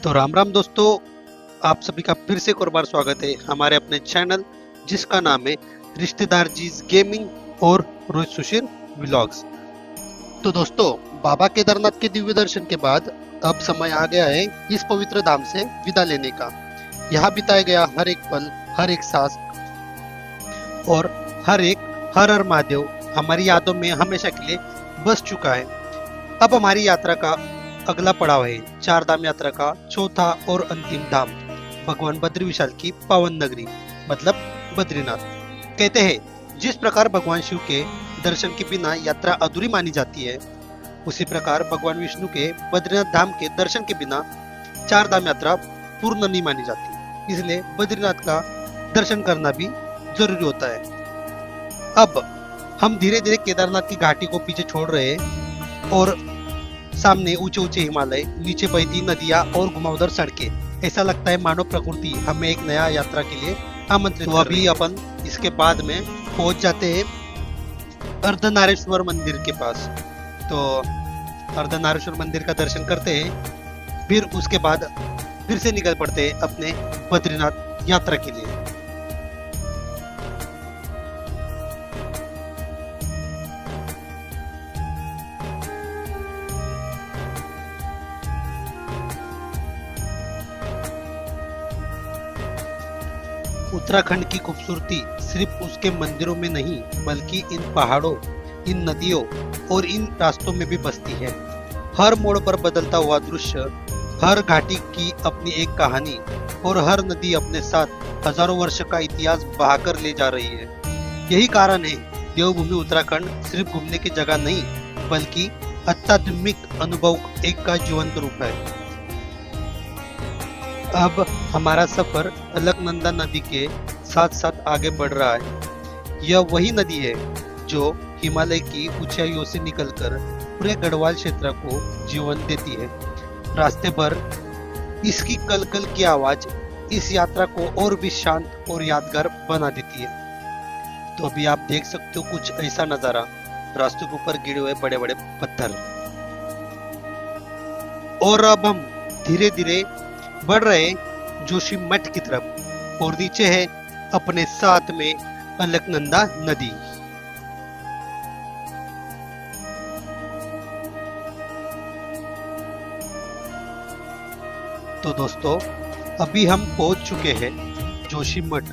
तो राम राम दोस्तों, आप सभी का फिर से एक और बार स्वागत है हमारे अपने चैनल जिसका नाम है रिश्तेदार जीज गेमिंग और रोहित सुशील व्लॉग्स। तो दोस्तों, बाबा केदारनाथ के दिव्य दर्शन के बाद अब समय आ गया है इस पवित्र धाम से विदा लेने का। यहाँ बिताया गया हर एक पल, हर एक सांस और हर हर महादेव हमारी यादों में हमेशा के लिए बस चुका है। अब हमारी यात्रा का अगला पड़ाव है चार धाम यात्रा का चौथा और अंतिम धाम, भगवान बद्री विशाल की पावन नगरी मतलब बद्रीनाथ। कहते हैं जिस प्रकार भगवान शिव के दर्शन के बिना यात्रा अधूरी मानी जाती है, उसी प्रकार भगवान विष्णु के बद्रीनाथ धाम के दर्शन के बिना चार धाम यात्रा पूर्ण नहीं मानी जाती। इसलिए बद्रीनाथ का दर्शन करना भी जरूरी होता है। अब हम धीरे धीरे केदारनाथ की घाटी को पीछे छोड़ रहे हैं और सामने ऊंचे ऊंचे हिमालय, नीचे बहती नदियां और घुमावदार सड़कें। ऐसा लगता है मानो प्रकृति हमें एक नया यात्रा के लिए आमंत्रित। तो अभी अपन इसके बाद में पहुंच जाते हैं अर्धनारेश्वर मंदिर के पास। तो अर्धनारेश्वर मंदिर का दर्शन करते हैं, फिर उसके बाद फिर से निकल पड़ते हैं अपने बद्रीनाथ यात्रा के लिए। उत्तराखंड की खूबसूरती सिर्फ उसके मंदिरों में नहीं बल्कि इन पहाड़ों, इन नदियों और इन रास्तों में भी बसती है। हर मोड़ पर बदलता हुआ दृश्य, हर घाटी की अपनी एक कहानी और हर नदी अपने साथ हजारों वर्ष का इतिहास बहाकर ले जा रही है। यही कारण है देवभूमि उत्तराखंड सिर्फ घूमने की जगह नहीं बल्कि आध्यात्मिक अनुभव एक का जीवंत रूप है। अब हमारा सफर अलकनंदा नदी के साथ साथ आगे बढ़ रहा है। यह वही नदी है जो हिमालय की ऊंचाइयों से निकलकर पूरे गढ़वाल क्षेत्र को जीवन देती है। रास्ते भर इसकी कलकल की आवाज इस यात्रा को और भी शांत और यादगार बना देती है। तो अभी आप देख सकते हो कुछ ऐसा नजारा, रास्तों के ऊपर गिरे हुए बड़े बड़े पत्थर। और अब हम धीरे धीरे बढ़ रहे जोशी मठ की तरफ और नीचे है अपने साथ में अलकनंदा नदी। तो दोस्तों, अभी हम पहुंच चुके हैं जोशी मठ।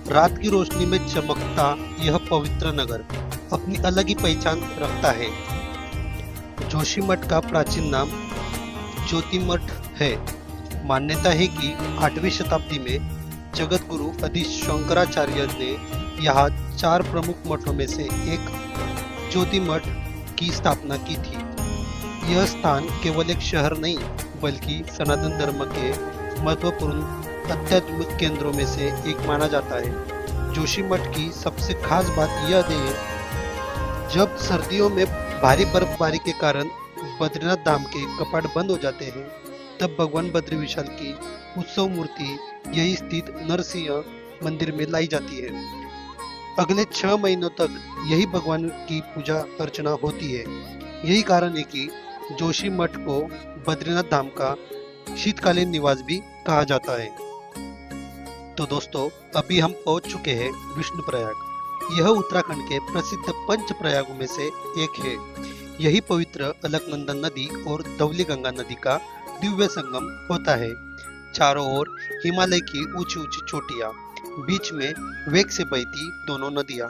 रात की रोशनी में चमकता यह पवित्र नगर अपनी अलग ही पहचान रखता है। जोशी मठ का प्राचीन नाम ज्योति मठ है। मान्यता है कि 8वीं शताब्दी में जगत गुरु आदि शंकराचार्य ने यहाँ 4 प्रमुख मठों में से एक ज्योति मठ की स्थापना की थी। यह स्थान केवल एक शहर नहीं बल्कि सनातन धर्म के महत्वपूर्ण आध्यात्मिक केंद्रों में से एक माना जाता है। जोशी मठ की सबसे खास बात यह है, जब सर्दियों में भारी बर्फबारी के कारण बद्रीनाथ धाम के कपाट बंद हो जाते हैं, तब भगवान बद्री विशाल की उत्सव मूर्ति यही स्थित नरसिंह मंदिर में लाई जाती है। अगले 6 महीनों तक यही भगवान की पूजा अर्चना होती है। यही कारण है कि जोशी मठ को बद्रीनाथ धाम का शीतकालीन निवास भी कहा जाता है। तो दोस्तों, अभी हम पहुंच चुके हैं विष्णु प्रयाग। यह उत्तराखंड के प्रसिद्ध पंच प्रयागों में से एक है। यही पवित्र अलकनंदा नदी और धवली गंगा नदी का दिव्य संगम होता है। चारों ओर हिमालय की ऊंची ऊंची चोटियां, बीच में वेग से बहती दोनों नदियां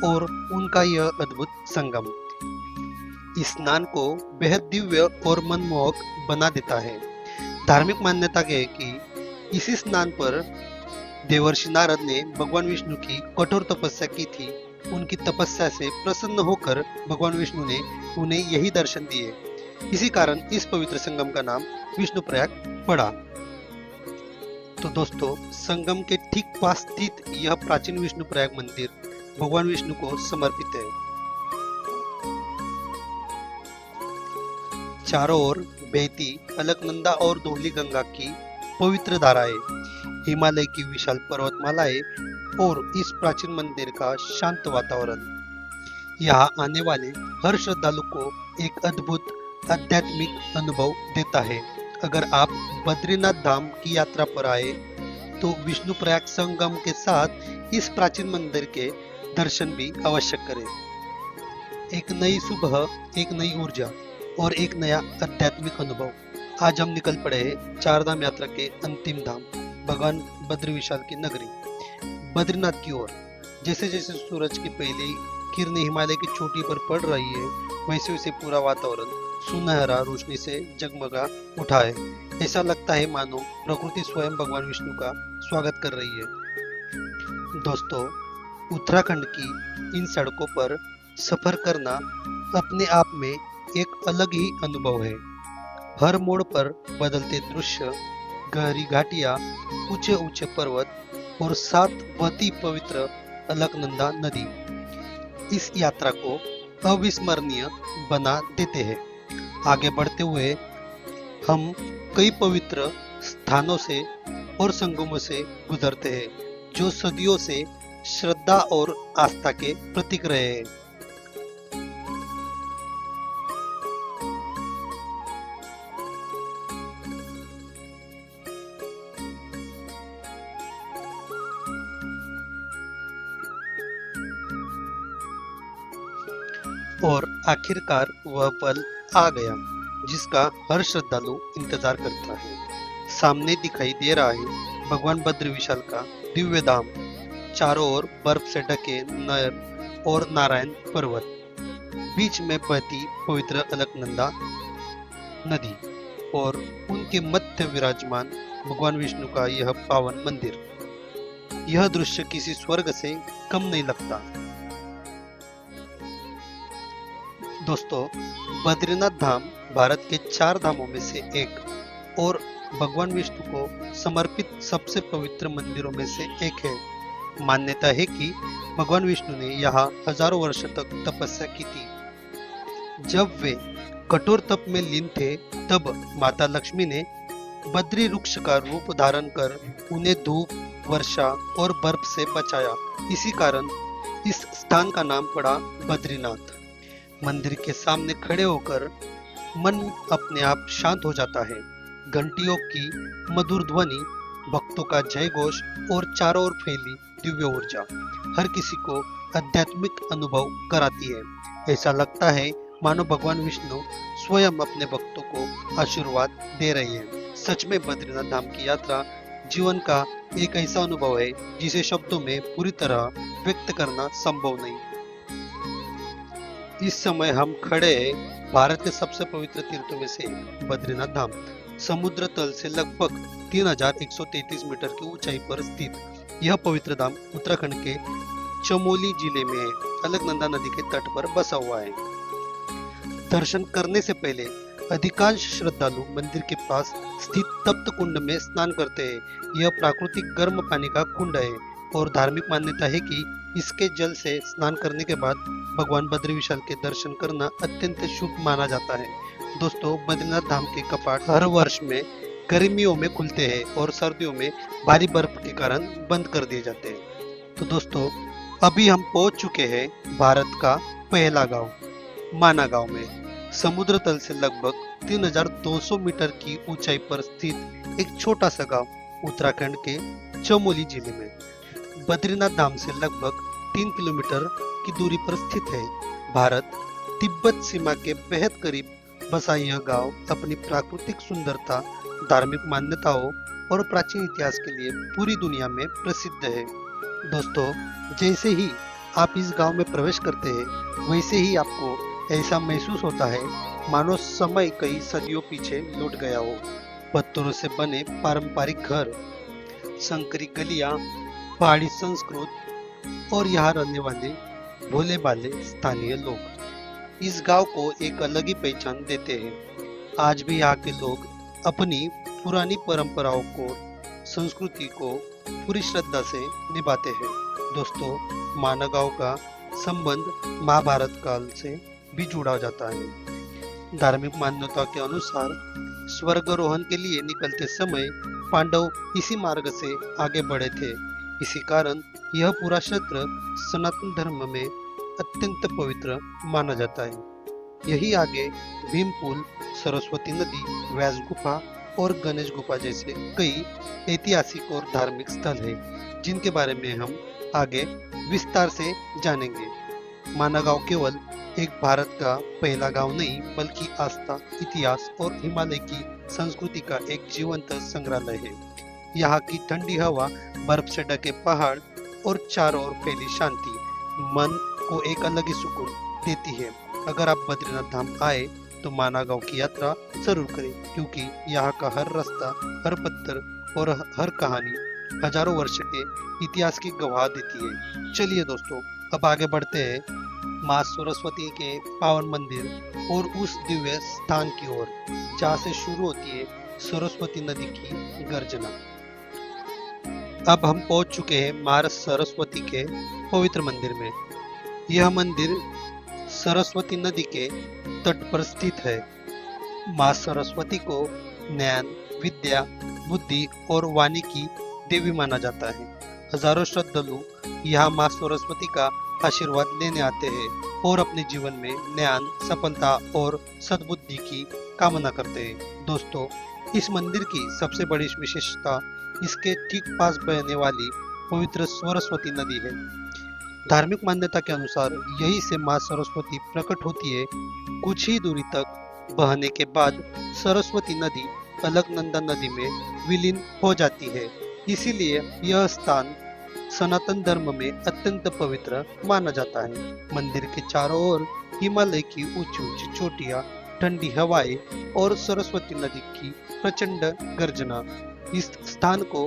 और उनका यह अद्भुत संगम इस स्नान को बेहद दिव्य और मनमोहक बना देता है। धार्मिक मान्यता है कि इसी स्नान पर देवर्षि नारद ने भगवान विष्णु की कठोर तपस्या की थी। उनकी तपस्या से प्रसन्न होकर भगवान विष्णु ने उन्हें यही दर्शन दिए। इसी कारण इस पवित्र संगम का नाम विष्णु प्रयाग पड़ा। तो दोस्तों, संगम के ठीक पास स्थित यह प्राचीन विष्णु प्रयाग मंदिर भगवान विष्णु को समर्पित है। चारों ओर बहती अलकनंदा और धौली गंगा की पवित्र धाराएं, हिमालय की विशाल पर्वतमालाएं और इस प्राचीन मंदिर का शांत वातावरण यहाँ आने वाले हर श्रद्धालु को एक अद्भुत आध्यात्मिक अनुभव देता है। अगर आप बद्रीनाथ धाम की यात्रा पर आए तो विष्णुप्रयाग संगम के साथ इस प्राचीन मंदिर के दर्शन भी अवश्य करें। एक नई सुबह, एक नई ऊर्जा और एक नया आध्यात्मिक अनुभव। आज हम निकल पड़े हैं चार धाम यात्रा के अंतिम धाम भगवान बद्री विशाल की नगरी बद्रीनाथ की ओर। जैसे जैसे सूरज की पहली किरणें हिमालय की चोटी पर पड़ रही है, वैसे वैसे पूरा वातावरण सुनहरा रोशनी से जगमगा उठा है। ऐसा लगता है मानो प्रकृति स्वयं भगवान विष्णु का स्वागत कर रही है। दोस्तों, उत्तराखंड की इन सड़कों पर सफर करना अपने आप में एक अलग ही अनुभव है। हर मोड़ पर बदलते दृश्य, गहरी घाटियां, ऊंचे ऊंचे पर्वत और साथ बहती पवित्र अलकनंदा नदी इस यात्रा को अविस्मरणीय बना देते हैं। आगे बढ़ते हुए हम कई पवित्र स्थानों से और संगमों से गुजरते हैं, जो सदियों से श्रद्धा और आस्था के प्रतीक रहे हैं। और आखिरकार वह पल आ गया जिसका हर श्रद्धालु इंतजार करता है। सामने दिखाई दे रहा है भगवान बद्री विशाल का दिव्य धाम। चारों ओर बर्फ से ढके नर और नारायण पर्वत, बीच में बहती पवित्र अलकनंदा नदी और उनके मध्य विराजमान भगवान विष्णु का यह पावन मंदिर। यह दृश्य किसी स्वर्ग से कम नहीं लगता। दोस्तों, बद्रीनाथ धाम भारत के चार धामों में से एक और भगवान विष्णु को समर्पित सबसे पवित्र मंदिरों में से एक है। मान्यता है कि भगवान विष्णु ने यहाँ हजारों वर्ष तक तपस्या की थी। जब वे कठोर तप में लीन थे, तब माता लक्ष्मी ने बद्री वृक्ष का रूप धारण कर उन्हें धूप, वर्षा और बर्फ से बचाया। इसी कारण इस स्थान का नाम पड़ा बद्रीनाथ। मंदिर के सामने खड़े होकर मन अपने आप शांत हो जाता है। घंटियों की मधुर ध्वनि, भक्तों का जय घोष और चारों ओर फैली दिव्य ऊर्जा हर किसी को आध्यात्मिक अनुभव कराती है। ऐसा लगता है मानो भगवान विष्णु स्वयं अपने भक्तों को आशीर्वाद दे रहे हैं। सच में बद्रीनाथ धाम की यात्रा जीवन का एक ऐसा अनुभव है जिसे शब्दों में पूरी तरह व्यक्त करना संभव नहीं। इस समय हम खड़े हैं भारत के सबसे पवित्र तीर्थों में से बद्रीनाथ धाम। समुद्र तल से लगभग 3133 मीटर की ऊंचाई पर स्थित यह पवित्र धाम उत्तराखंड के चमोली जिले में है। अलकनंदा नदी के तट पर बसा हुआ है। दर्शन करने से पहले अधिकांश श्रद्धालु मंदिर के पास स्थित तप्त कुंड में स्नान करते हैं। यह प्राकृतिक गर्म पानी का कुंड है और धार्मिक मान्यता है कि इसके जल से स्नान करने के बाद भगवान बद्री विशाल के दर्शन करना अत्यंत शुभ माना जाता है। दोस्तों, बद्रीनाथ धाम के कपाट हर वर्ष में गर्मियों में खुलते हैं और सर्दियों में भारी बर्फ के कारण बंद कर दिए जाते हैं। तो दोस्तों, अभी हम पहुंच चुके हैं भारत का पहला गांव माना गांव में। समुद्र तल से लगभग 3200 मीटर की ऊंचाई पर स्थित एक छोटा सा गांव उत्तराखंड के चमोली जिले में बद्रीनाथ धाम से लगभग 3 किलोमीटर की दूरी पर स्थित है। भारत तिब्बत सीमा के बेहद करीब बसा यह गांव अपनी प्राकृतिक सुंदरता, धार्मिक मान्यताओं और प्राचीन इतिहास के लिए पूरी दुनिया में प्रसिद्ध है। दोस्तों, जैसे ही आप इस गांव में प्रवेश करते हैं, वैसे ही आपको ऐसा महसूस होता है मानो समय कई सदियों पीछे लौट गया हो। पत्थरों से बने पारंपरिक घर, संकरी गलियां, पहाड़ी संस्कृत और यहाँ रहने वाले भोले भाले स्थानीय लोग इस गांव को एक अलग ही पहचान देते हैं। आज भी यहाँ के लोग अपनी पुरानी परंपराओं को, संस्कृति को पूरी श्रद्धा से निभाते हैं। दोस्तों, माना गांव का संबंध महाभारत काल से भी जुड़ा जाता है। धार्मिक मान्यता के अनुसार स्वर्गारोहण के लिए निकलते समय पांडव इसी मार्ग से आगे बढ़े थे। इसी कारण यह पूरा क्षेत्र सनातन धर्म में अत्यंत पवित्र माना जाता है। यही आगे भीम पुल, सरस्वती नदी, व्यास गुफा और गणेश गुफा जैसे कई ऐतिहासिक और धार्मिक स्थल हैं जिनके बारे में हम आगे विस्तार से जानेंगे। माना गांव केवल एक भारत का पहला गांव नहीं बल्कि आस्था, इतिहास और हिमालय की संस्कृति का एक जीवंत संग्रहालय है। यहाँ की ठंडी हवा, बर्फ से ढके पहाड़ और चारों ओर फैली शांति मन को एक अलग ही सुकून देती है। अगर आप बद्रीनाथ धाम आए तो माना गांव की यात्रा जरूर करें, क्योंकि यहाँ का हर रास्ता, हर पत्थर और हर कहानी हजारों वर्ष के इतिहास की गवाह देती है। चलिए दोस्तों, अब आगे बढ़ते हैं माँ सरस्वती के पावन मंदिर और उस दिव्य स्थान की ओर जहाँ से शुरू होती है सरस्वती नदी की गर्जना। अब हम पहुंच चुके हैं माँ सरस्वती के पवित्र मंदिर में। यह मंदिर सरस्वती नदी के तट पर स्थित है। माँ सरस्वती को ज्ञान, विद्या, बुद्धि और वाणी की देवी माना जाता है। हजारों श्रद्धालु यहाँ माँ सरस्वती का आशीर्वाद लेने आते हैं और अपने जीवन में ज्ञान, सफलता और सद्बुद्धि की कामना करते हैं। दोस्तों, इस मंदिर की सबसे बड़ी विशेषता इसके ठीक पास बहने वाली पवित्र सरस्वती नदी है। धार्मिक मान्यता के अनुसार यही से माँ सरस्वती प्रकट होती है। कुछ ही दूरी तक बहने के बाद सरस्वती नदी अलकनंदा नदी में विलीन हो जाती है। इसीलिए यह स्थान सनातन धर्म में अत्यंत पवित्र माना जाता है। मंदिर के चारों ओर हिमालय की ऊंची ऊंची चोटियां, ठंडी हवाएं और सरस्वती नदी की प्रचंड गर्जना इस स्थान को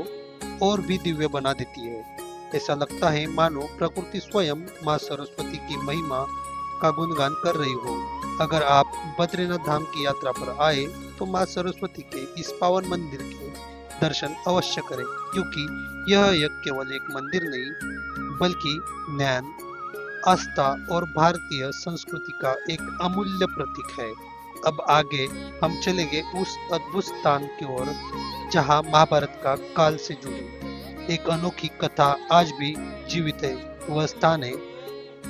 और भी दिव्य बना देती है। ऐसा लगता है मानो प्रकृति स्वयं माँ सरस्वती की महिमा का गुणगान कर रही हो। अगर आप बद्रीनाथ धाम की यात्रा पर आए तो माँ सरस्वती के इस पावन मंदिर के दर्शन अवश्य करें, क्योंकि यह केवल एक मंदिर नहीं बल्कि ज्ञान, आस्था और भारतीय संस्कृति का एक अमूल्य प्रतीक है। अब आगे हम चलेंगे उस अद्भुत स्थान की ओर जहां महाभारत का काल से जुड़ी एक अनोखी कथा आज भी जीवित है। वह स्थान है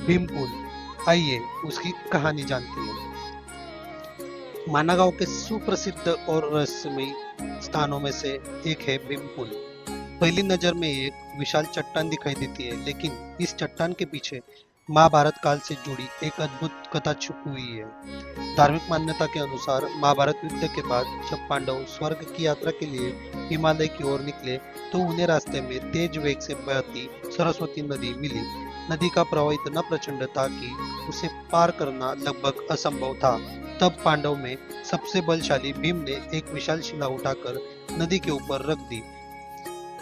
भीमपुल। आइए उसकी कहानी जानते हैं। माना गांव के सुप्रसिद्ध और रहस्यमयी स्थानों में से एक है भीमपुल। पहली नजर में एक विशाल चट्टान दिखाई देती है, लेकिन इस चट्टान के पीछे महाभारत काल से जुड़ी एक अद्भुत कथा छुपी हुई है। धार्मिक मान्यता के अनुसार महाभारत युद्ध के बाद जब पांडव स्वर्ग की यात्रा के लिए हिमालय की ओर निकले तो उन्हें रास्ते में तेज वेग से बहती सरस्वती नदी मिली। नदी का प्रवाह इतना प्रचंड था कि उसे पार करना लगभग असंभव था। तब पांडव में सबसे बलशाली भीम ने एक विशाल शिला उठाकर नदी के ऊपर रख दी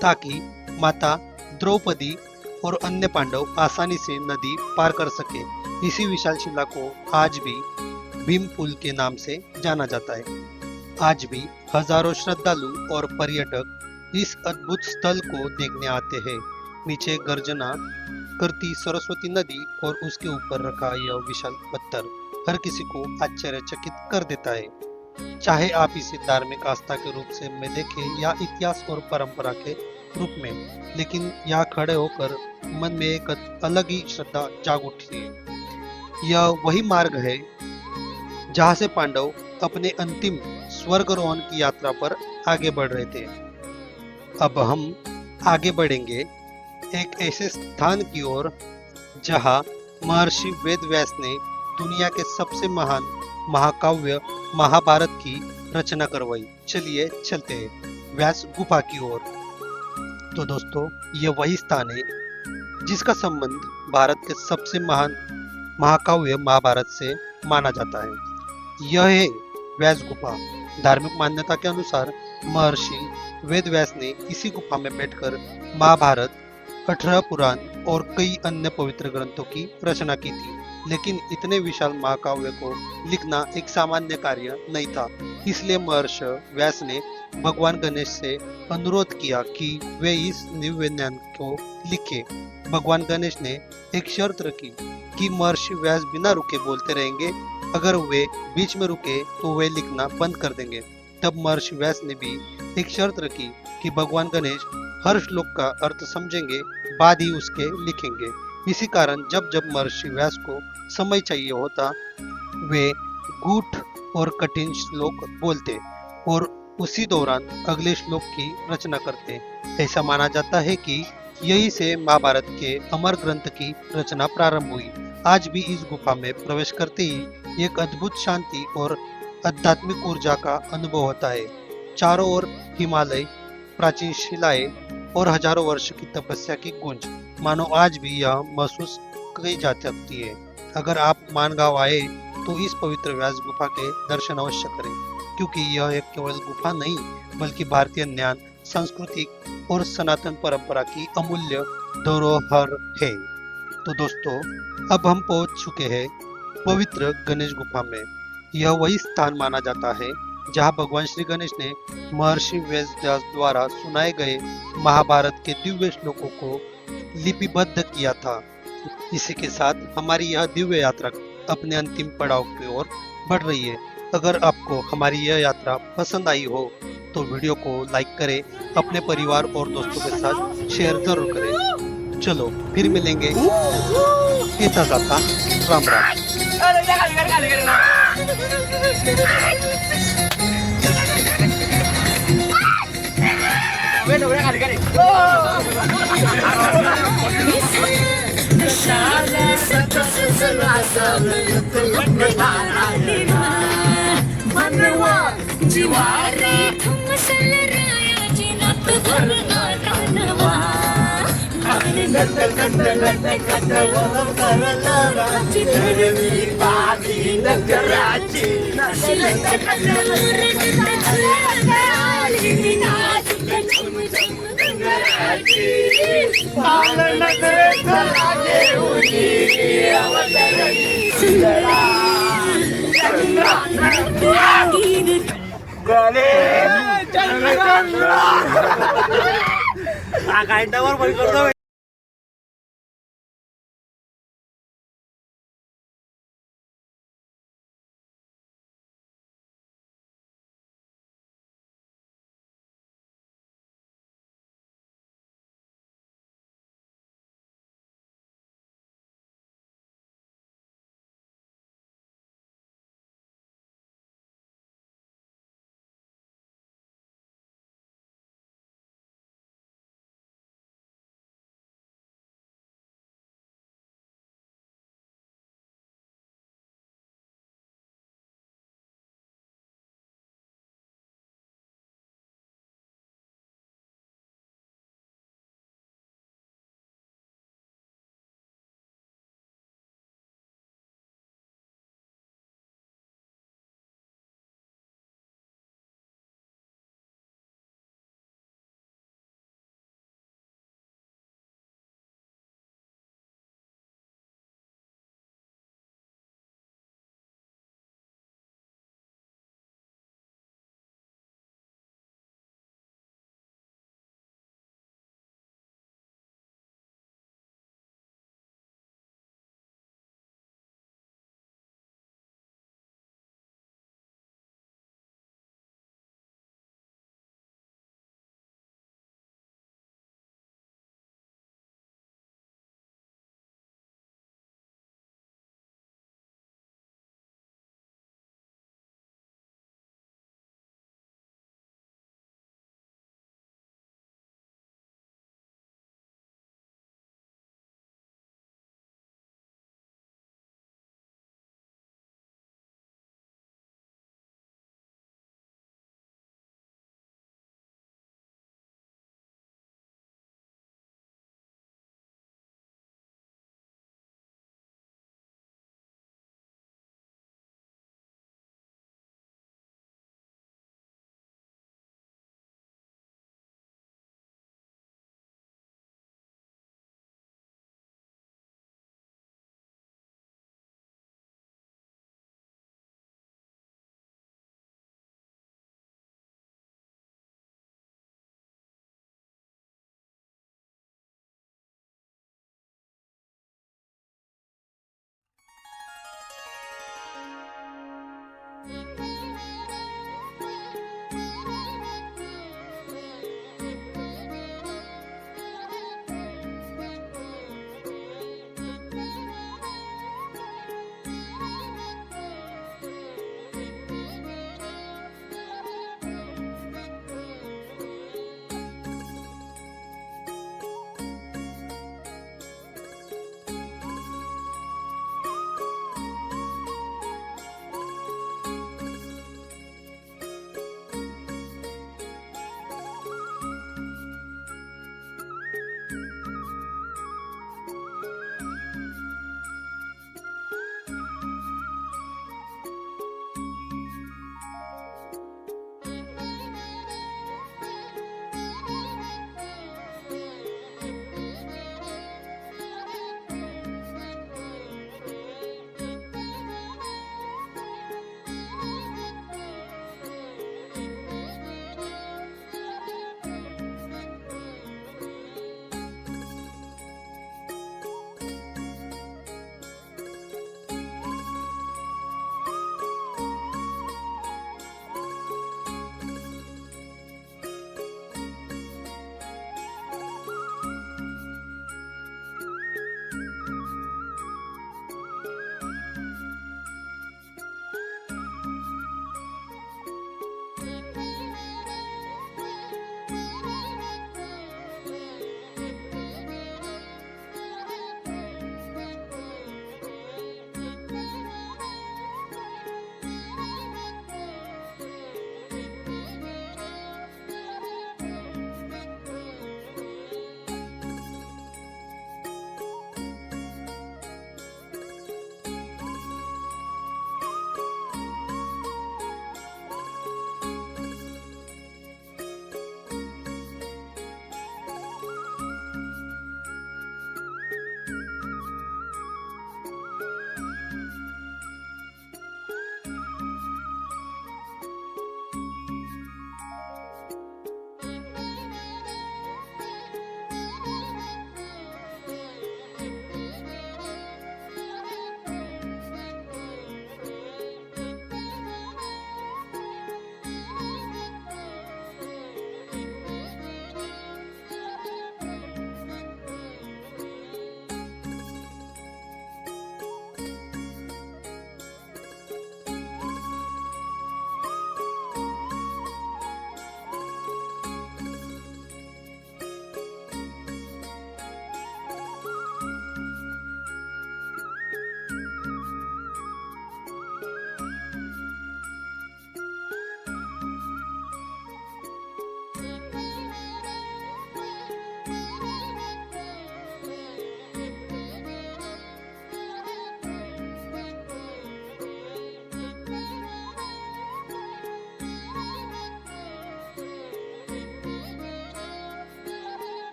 ताकि माता द्रौपदी और अन्य पांडव आसानी से नदी पार कर सके। इसी विशाल शिला को आज भी भीम पुल के नाम से जाना जाता है। आज भी हजारों श्रद्धालु और पर्यटक इस अद्भुत स्थल को देखने आते हैं। नीचे गर्जना करती सरस्वती नदी और उसके ऊपर रखा यह विशाल पत्थर हर किसी को आश्चर्यचकित कर देता है। चाहे आप इसे धार्मिक आस्था के रूप से में देखें या इतिहास और परंपरा के रूप में, लेकिन यहाँ खड़े होकर मन में एक अलग ही श्रद्धा जाग उठती है। यह वही मार्ग है जहाँ से पांडव अपने अंतिम स्वर्गारोहण की यात्रा पर आगे बढ़ रहे थे। अब हम आगे बढ़ेंगे एक ऐसे स्थान की ओर जहाँ महर्षि वेदव्यास ने दुनिया के सबसे महान महाकाव्य महाभारत की रचना करवाई। चलिए चलते हैं व्यास गुफा की ओर। तो दोस्तों, यह वही स्थान है जिसका संबंध भारत के सबसे महान महाकाव्य महाभारत से माना जाता है। यह है व्यास गुफा। धार्मिक मान्यता के अनुसार महर्षि वेदव्यास ने इसी गुफा में बैठकर महाभारत, 18 पुराण और कई अन्य पवित्र ग्रंथों की रचना की थी। लेकिन इतने विशाल महाकाव्य को लिखना एक सामान्य कार्य नहीं था। इसलिए महर्षि व्यास ने भगवान गणेश से अनुरोध किया कि वे इस दिव्य ज्ञान को लिखे। भगवान गणेश ने एक शर्त रखी कि महर्षि व्यास बिना रुके बोलते रहेंगे। अगर वे बीच में रुके तो वे लिखना बंद कर देंगे। तब महर्षि व्यास ने भी एक शर्त रखी कि भगवान गणेश हर श्लोक का अर्थ समझेंगे, बाद ही उसके लिखेंगे। इसी कारण जब जब महर्षि व्यास को समय चाहिए होता, वे गूढ़ और कठिन श्लोक बोलते और उसी दौरान अगले श्लोक की रचना करते। ऐसा माना जाता है कि यही से महाभारत के अमर ग्रंथ की रचना प्रारंभ हुई। आज भी इस गुफा में प्रवेश करते ही एक अद्भुत शांति और आध्यात्मिक ऊर्जा का अनुभव होता है। चारों ओर हिमालय, प्राचीन शिलाएं और हजारों वर्ष की तपस्या की गूंज मानो आज भी यह महसूस की जा सकती है। अगर आप मानगांव आए तो इस पवित्र व्यास गुफा के दर्शन अवश्य करें, क्योंकि यह एक केवल गुफा नहीं बल्कि भारतीय ज्ञान, संस्कृति और सनातन परंपरा की अमूल्य धरोहर है। तो दोस्तों, अब हम पहुंच चुके हैं पवित्र गणेश गुफा में। यह वही स्थान माना जाता है जहां भगवान श्री गणेश ने महर्षि वेदव्यास द्वारा सुनाए गए महाभारत के दिव्य श्लोकों को लिपिबद्ध किया था। इसी के साथ हमारी यह दिव्य यात्रा अपने अंतिम पड़ाव की ओर बढ़ रही है। अगर आपको हमारी यह यात्रा पसंद आई हो तो वीडियो को लाइक करें, अपने परिवार और दोस्तों के साथ शेयर जरूर करें। चलो फिर मिलेंगे। येता जाता राम राम।